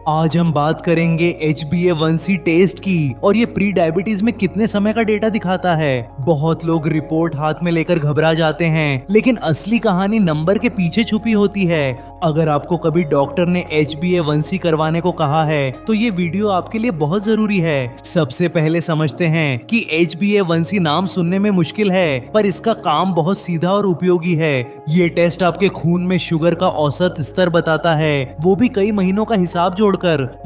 आज हम बात करेंगे HbA1c टेस्ट की और ये प्री डायबिटीज में कितने समय का डेटा दिखाता है। बहुत लोग रिपोर्ट हाथ में लेकर घबरा जाते हैं, लेकिन असली कहानी नंबर के पीछे छुपी होती है। अगर आपको कभी डॉक्टर ने HbA1c करवाने को कहा है तो ये वीडियो आपके लिए बहुत जरूरी है। सबसे पहले समझते हैं कि HbA1c नाम सुनने में मुश्किल है, पर इसका काम बहुत सीधा और उपयोगी है। ये टेस्ट आपके खून में शुगर का औसत स्तर बताता है, वो भी कई महीनों का हिसाब जोड़कर।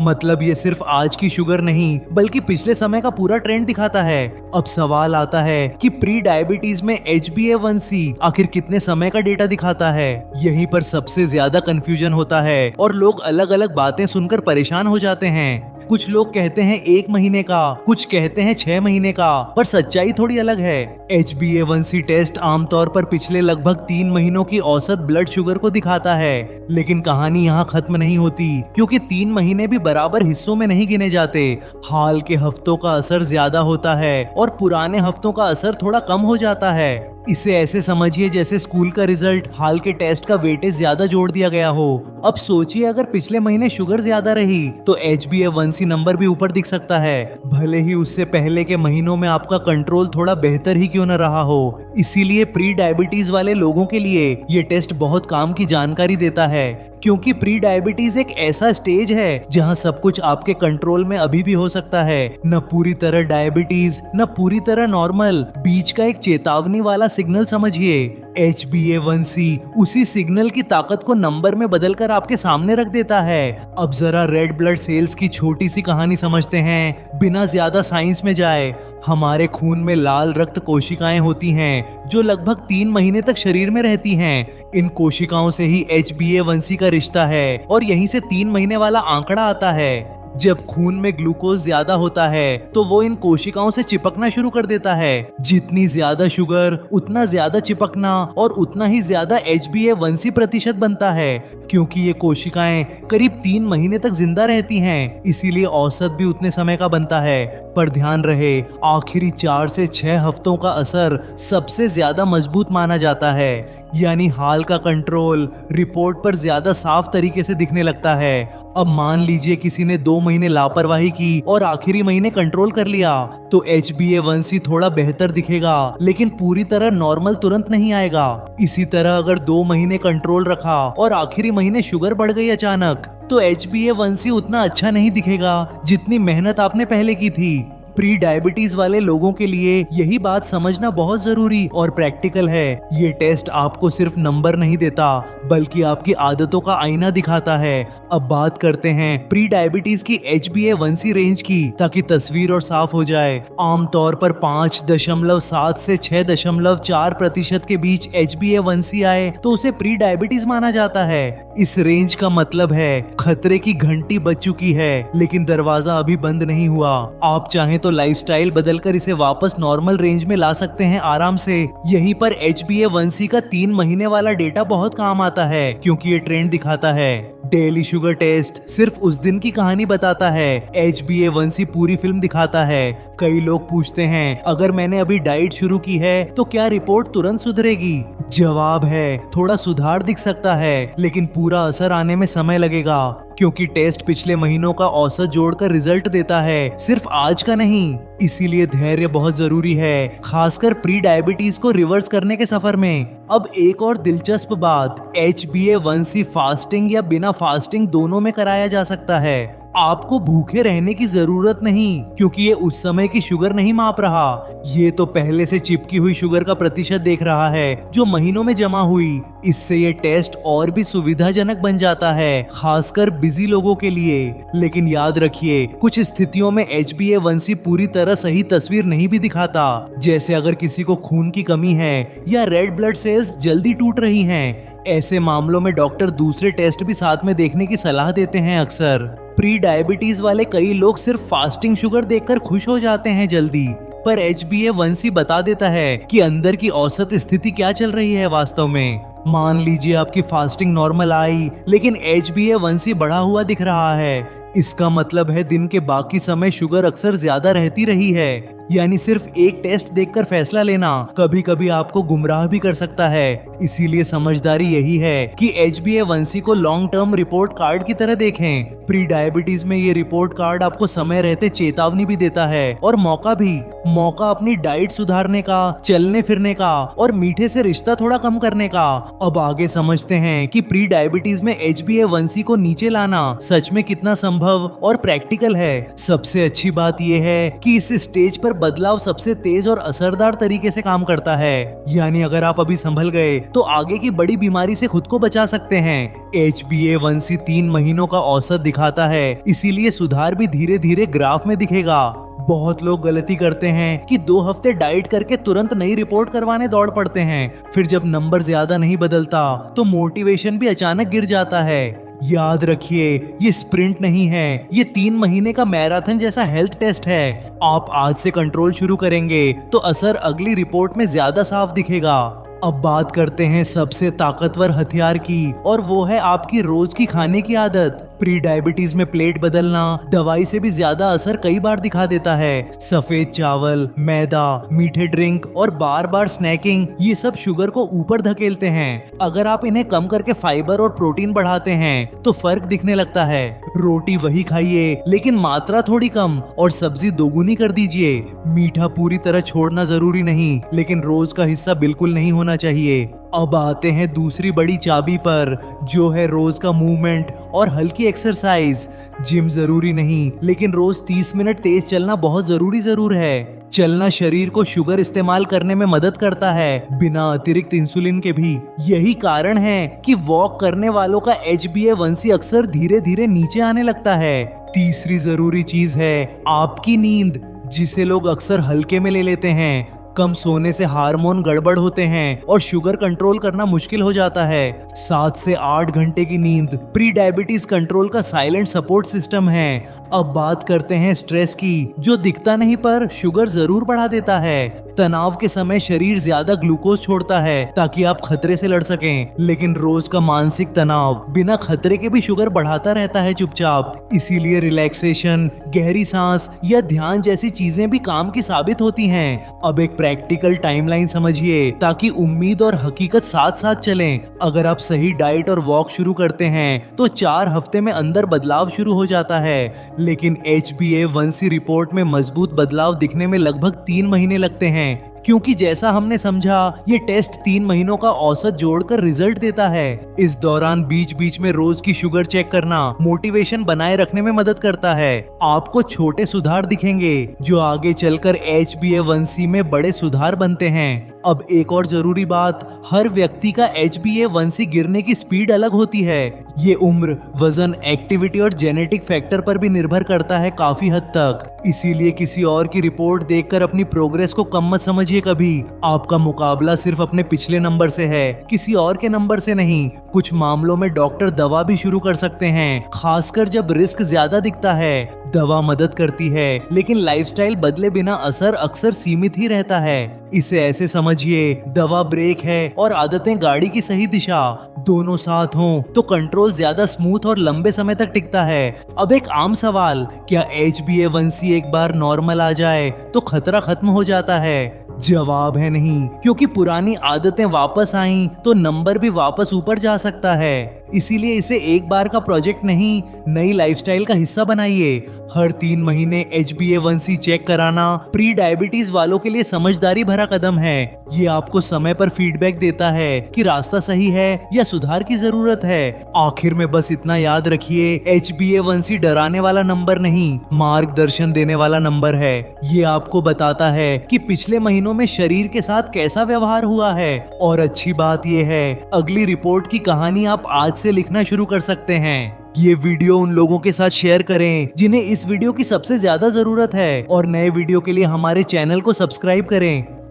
मतलब ये सिर्फ आज की शुगर नहीं बल्कि पिछले समय का पूरा ट्रेंड दिखाता है। अब सवाल आता है कि प्री डायबिटीज में HbA1c आखिर कितने समय का डेटा दिखाता है। यहीं पर सबसे ज्यादा कंफ्यूजन होता है और लोग अलग अलग बातें सुनकर परेशान हो जाते हैं। कुछ लोग कहते हैं 1 महीने का, कुछ कहते हैं 6 महीने का, पर सच्चाई थोड़ी अलग है। HbA1c टेस्ट आमतौर पर पिछले लगभग 3 महीनों की औसत ब्लड शुगर को दिखाता है, लेकिन कहानी यहाँ खत्म नहीं होती, क्योंकि 3 महीने भी बराबर हिस्सों में नहीं गिने जाते। हाल के हफ्तों का असर ज्यादा होता है और पुराने हफ्तों का असर थोड़ा कम हो जाता है। इसे ऐसे समझिए जैसे स्कूल का रिजल्ट हाल के टेस्ट का वेटेज ज्यादा जोड़ दिया गया हो। अब सोचिए अगर पिछले महीने शुगर ज्यादा रही तो HbA1c नंबर भी ऊपर दिख सकता है, भले ही उससे पहले के महीनों में आपका कंट्रोल थोड़ा बेहतर ही क्यों न रहा हो। इसीलिए प्री डायबिटीज वाले लोगों के लिए ये टेस्ट बहुत काम की जानकारी देता है, क्योंकि प्री डायबिटीज एक ऐसा स्टेज है जहां सब कुछ आपके कंट्रोल में अभी भी हो सकता है। न पूरी तरह डायबिटीज न पूरी तरह नॉर्मल, बीच का एक चेतावनी वाला सिग्नल समझिए। HbA1c उसी सिग्नल की ताकत को नंबर में बदलकर आपके सामने रख देता है। अब जरा रेड ब्लड सेल्स की छोटी सी कहानी समझते हैं, बिना ज्यादा साइंस में जाए। हमारे खून में लाल रक्त कोशिकाएं होती हैं जो लगभग 3 महीने तक शरीर में रहती हैं। इन कोशिकाओं से ही HbA1c का रिश्ता है और यहीं से 3 महीने वाला आंकड़ा आता है। जब खून में ग्लूकोज ज्यादा होता है तो वो इन कोशिकाओं से चिपकना शुरू कर देता है। जितनी ज्यादा शुगर उतना ज्यादा चिपकना और उतना ही ज्यादा HbA1c प्रतिशत बनता है, क्योंकि ये कोशिकाएं करीब 3 महीने तक जिंदा रहती हैं, इसीलिए औसत भी उतने समय का बनता है। पर ध्यान रहे, आखिरी 4 से 6 हफ्तों का असर सबसे ज्यादा मजबूत माना जाता है, यानी हाल का कंट्रोल रिपोर्ट पर ज्यादा साफ तरीके से दिखने लगता है। अब मान लीजिए किसी ने 2 महीने लापरवाही की और आखिरी महीने कंट्रोल कर लिया, तो HbA1c थोड़ा बेहतर दिखेगा, लेकिन पूरी तरह नॉर्मल तुरंत नहीं आएगा। इसी तरह अगर 2 महीने कंट्रोल रखा और आखिरी महीने शुगर बढ़ गई अचानक, तो HbA1c उतना अच्छा नहीं दिखेगा जितनी मेहनत आपने पहले की थी। प्री डायबिटीज वाले लोगों के लिए यही बात समझना बहुत जरूरी और प्रैक्टिकल है। ये टेस्ट आपको सिर्फ नंबर नहीं देता, बल्कि आपकी आदतों का आईना दिखाता है। अब बात करते हैं प्री डायबिटीज की HbA1c रेंज की, ताकि तस्वीर और साफ हो जाए। आमतौर पर 5.7 से 6.4% के बीच HbA1c आए तो उसे प्री डायबिटीज माना जाता है। इस रेंज का मतलब है खतरे की घंटी बज चुकी है, लेकिन दरवाजा अभी बंद नहीं हुआ। आप चाहें तो लाइफस्टाइल बदलकर इसे वापस नॉर्मल रेंज में ला सकते हैं आराम से। यहीं पर HbA1c का 3 महीने वाला डेटा बहुत काम आता है, क्योंकि ये ट्रेंड दिखाता है। डेली शुगर टेस्ट सिर्फ उस दिन की कहानी बताता है, HbA1c पूरी फिल्म दिखाता है। कई लोग पूछते हैं अगर मैंने अभी डाइट शुरू की है तो क्या रिपोर्ट तुरंत सुधरेगी? जवाब है थोड़ा सुधार दिख सकता है, लेकिन पूरा असर आने में समय लगेगा, क्योंकि टेस्ट पिछले महीनों का औसत जोड़कर रिजल्ट देता है, सिर्फ आज का नहीं। इसीलिए धैर्य बहुत जरूरी है, खासकर प्री डायबिटीज को रिवर्स करने के सफर में। अब एक और दिलचस्प बात, HbA1c फास्टिंग या बिना फास्टिंग दोनों में कराया जा सकता है। आपको भूखे रहने की जरूरत नहीं, क्योंकि ये उस समय की शुगर नहीं माप रहा, ये तो पहले से चिपकी हुई शुगर का प्रतिशत देख रहा है जो महीनों में जमा हुई। इससे ये टेस्ट और भी सुविधाजनक बन जाता है, खासकर बिजी लोगों के लिए। लेकिन याद रखिए, कुछ स्थितियों में HbA1c पूरी तरह सही तस्वीर नहीं भी दिखाता, जैसे अगर किसी को खून की कमी है या रेड ब्लड सेल्स जल्दी टूट रही हैं। ऐसे मामलों में डॉक्टर दूसरे टेस्ट भी साथ में देखने की सलाह देते हैं अक्सर। प्री डायबिटीज वाले कई लोग सिर्फ फास्टिंग शुगर देखकर खुश हो जाते हैं जल्दी, पर HbA1c बता देता है कि अंदर की औसत स्थिति क्या चल रही है वास्तव में। मान लीजिए आपकी फास्टिंग नॉर्मल आई, लेकिन HbA1c बढ़ा हुआ दिख रहा है, इसका मतलब है दिन के बाकी समय शुगर अक्सर ज्यादा रहती रही है। यानी सिर्फ एक टेस्ट देखकर फैसला लेना कभी कभी आपको गुमराह भी कर सकता है। इसीलिए समझदारी यही है कि HbA1c को लॉन्ग टर्म रिपोर्ट कार्ड की तरह देखें। प्री डायबिटीज में ये रिपोर्ट कार्ड आपको समय रहते चेतावनी भी देता है और मौका अपनी डाइट सुधारने का, चलने फिरने का और मीठे से रिश्ता थोड़ा कम करने का। अब आगे समझते हैं कि प्री डायबिटीज में HbA1c को नीचे लाना सच में कितना संभव और प्रैक्टिकल है। सबसे अच्छी बात यह है कि इस स्टेज पर बदलाव सबसे तेज और असरदार तरीके से काम करता है। यानी अगर आप अभी संभल गए तो आगे की बड़ी बीमारी से खुद को बचा सकते हैं। HbA1c 3 महीनों का औसत दिखाता है, इसीलिए सुधार भी धीरे धीरे ग्राफ में दिखेगा। बहुत लोग गलती करते हैं कि 2 हफ्ते डाइट करके तुरंत नई रिपोर्ट करवाने दौड़ पड़ते हैं। फिर जब नंबर ज्यादा नहीं बदलता तो मोटिवेशन भी अचानक गिर जाता है। याद रखिए, ये स्प्रिंट नहीं है, ये 3 महीने का मैराथन जैसा हेल्थ टेस्ट है। आप आज से कंट्रोल शुरू करेंगे तो असर अगली रिपोर्ट में ज्यादा साफ दिखेगा। अब बात करते हैं सबसे ताकतवर हथियार की, और वो है आपकी रोज की खाने की आदत। प्री डायबिटीज में प्लेट बदलना दवाई से भी ज्यादा असर कई बार दिखा देता है। सफेद चावल, मैदा, मीठे ड्रिंक और बार बार स्नैकिंग, ये सब शुगर को ऊपर धकेलते हैं। अगर आप इन्हें कम करके फाइबर और प्रोटीन बढ़ाते हैं तो फर्क दिखने लगता है। रोटी वही खाइए लेकिन मात्रा थोड़ी कम, और सब्जी दोगुनी कर दीजिए। मीठा पूरी तरह छोड़ना जरूरी नहीं, लेकिन रोज का हिस्सा बिल्कुल नहीं होना चाहिए। अब आते हैं दूसरी बड़ी चाबी पर, जो है रोज का मूवमेंट और हल्की एक्सरसाइज। जिम जरूरी नहीं, लेकिन रोज 30 मिनट तेज चलना बहुत जरूर है। चलना शरीर को शुगर इस्तेमाल करने में मदद करता है, बिना अतिरिक्त इंसुलिन के भी। यही कारण है कि वॉक करने वालों का HbA1c अक्सर धीरे धीरे नीचे आने लगता है। तीसरी जरूरी चीज है आपकी नींद, जिसे लोग अक्सर हल्के में ले लेते हैं। कम सोने से हार्मोन गड़बड़ होते हैं और शुगर कंट्रोल करना मुश्किल हो जाता है। 7 से 8 घंटे की नींद प्री डायबिटीज कंट्रोल का साइलेंट सपोर्ट सिस्टम है। अब बात करते हैं स्ट्रेस की, जो दिखता नहीं पर शुगर जरूर बढ़ा देता है। तनाव के समय शरीर ज्यादा ग्लूकोज छोड़ता है ताकि आप खतरे से लड़ सकें, लेकिन रोज का मानसिक तनाव बिना खतरे के भी शुगर बढ़ाता रहता है चुपचाप। इसीलिए रिलैक्सेशन, गहरी सांस या ध्यान जैसी चीजें भी काम की साबित होती हैं। अब एक प्रैक्टिकल टाइमलाइन समझिए, ताकि उम्मीद और हकीकत साथ साथ चलें। अगर आप सही डाइट और वॉक शुरू करते हैं तो 4 हफ्ते में अंदर बदलाव शुरू हो जाता है, लेकिन HbA1c रिपोर्ट में मजबूत बदलाव दिखने में लगभग 3 महीने लगते हैं। क्योंकि जैसा हमने समझा, ये टेस्ट 3 महीनों का औसत जोड़कर रिजल्ट देता है। इस दौरान बीच बीच में रोज की शुगर चेक करना मोटिवेशन बनाए रखने में मदद करता है। आपको छोटे सुधार दिखेंगे जो आगे चलकर HbA1c में बड़े सुधार बनते हैं। अब एक और जरूरी बात, हर व्यक्ति का HbA1c गिरने की स्पीड अलग होती है। ये उम्र, वजन, एक्टिविटी और जेनेटिक फैक्टर पर भी निर्भर करता है काफी हद तक। इसीलिए किसी और की रिपोर्ट देखकर अपनी प्रोग्रेस को कम मत समझिए कभी। आपका मुकाबला सिर्फ अपने पिछले नंबर से है, किसी और के नंबर से नहीं। कुछ मामलों में डॉक्टर दवा भी शुरू कर सकते हैं, खासकर जब रिस्क ज्यादा दिखता है। दवा मदद करती है, लेकिन लाइफस्टाइल बदले बिना असर अक्सर सीमित ही रहता है। इसे ऐसे समझिए, दवा ब्रेक है और आदतें गाड़ी की सही दिशा। दोनों साथ हों तो कंट्रोल ज्यादा स्मूथ और लंबे समय तक टिकता है। अब एक आम सवाल, क्या HbA1c एक बार नॉर्मल आ जाए तो खतरा खत्म हो जाता है? जवाब है नहीं, क्योंकि पुरानी आदतें वापस आईं तो नंबर भी वापस ऊपर जा सकता है। इसीलिए इसे एक बार का प्रोजेक्ट नहीं, नई लाइफस्टाइल का हिस्सा बनाइए। हर 3 महीने HbA1c चेक कराना प्री डायबिटीज वालों के लिए समझदारी भरा कदम है। ये आपको समय पर फीडबैक देता है कि रास्ता सही है या सुधार की जरूरत है। आखिर में बस इतना याद रखिए, HbA1c डराने वाला नंबर नहीं, मार्गदर्शन देने वाला नंबर है। ये आपको बताता है कि पिछले महीनों में शरीर के साथ कैसा व्यवहार हुआ है। और अच्छी बात यह है, अगली रिपोर्ट की कहानी आप आज से लिखना शुरू कर सकते हैं। ये वीडियो उन लोगों के साथ शेयर करें जिन्हें इस वीडियो की सबसे ज्यादा जरूरत है, और नए वीडियो के लिए हमारे चैनल को सब्सक्राइब करें।